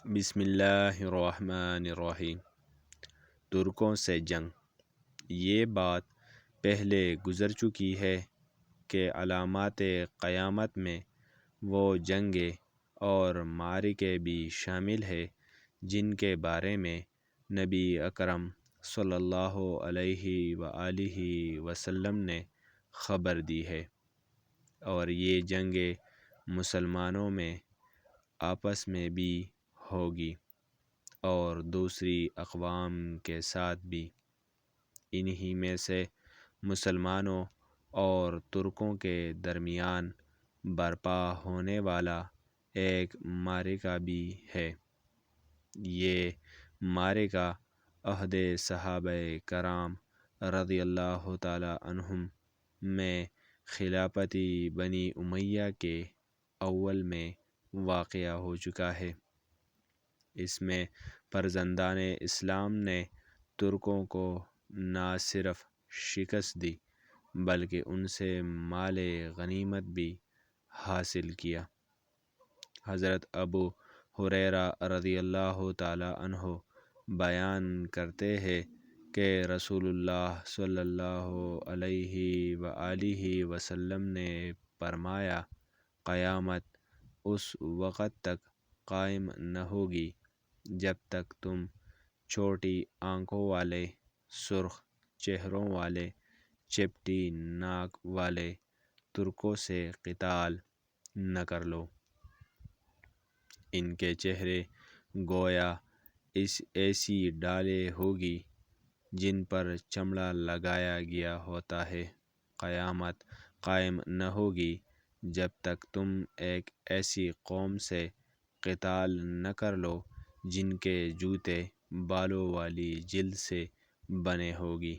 بسم اللہ الرحمن الرحیم۔ ترکوں سے جنگ۔ یہ بات پہلے گزر چکی ہے کہ علامات قیامت میں وہ جنگیں اور معرکے بھی شامل ہیں جن کے بارے میں نبی اکرم صلی اللہ علیہ وآلہ وسلم نے خبر دی ہے، اور یہ جنگیں مسلمانوں میں آپس میں بھی ہوگی اور دوسری اقوام کے ساتھ بھی۔ انہی میں سے مسلمانوں اور ترکوں کے درمیان برپا ہونے والا ایک معرکہ بھی ہے۔ یہ معرکہ عہد صحابہ کرام رضی اللہ تعالی عنہم میں خلافت بنی امیہ کے اول میں واقع ہو چکا ہے۔ اس میں فرزندان اسلام نے ترکوں کو نہ صرف شکست دی بلکہ ان سے مال غنیمت بھی حاصل کیا۔ حضرت ابو ہریرہ رضی اللہ تعالی عنہ بیان کرتے ہیں کہ رسول اللہ صلی اللہ علیہ وآلہ وسلم نے فرمایا، قیامت اس وقت تک قائم نہ ہوگی جب تک تم چھوٹی آنکھوں والے، سرخ چہروں والے، چپٹی ناک والے ترکوں سے قتال نہ کر لو۔ ان کے چہرے گویا ایسی ڈالیں ہوگی جن پر چمڑا لگایا گیا ہوتا ہے۔ قیامت قائم نہ ہوگی جب تک تم ایک ایسی قوم سے قتال نہ کر لو جن کے جوتے بالوں والی جلد سے بنے ہوگی۔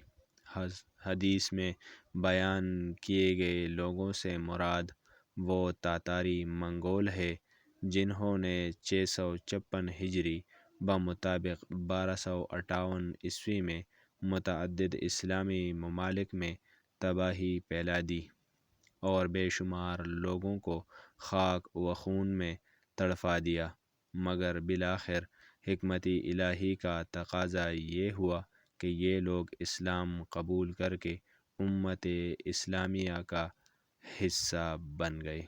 حدیث میں بیان کیے گئے لوگوں سے مراد وہ تاتاری منگول ہے جنہوں نے 656 ہجری بمطابق 1258 عیسوی میں متعدد اسلامی ممالک میں تباہی پھیلا دی اور بے شمار لوگوں کو خاک و خون میں تڑپا دیا، مگر بالآخر حکمت الہی کا تقاضا یہ ہوا کہ یہ لوگ اسلام قبول کر کے امت اسلامیہ کا حصہ بن گئے۔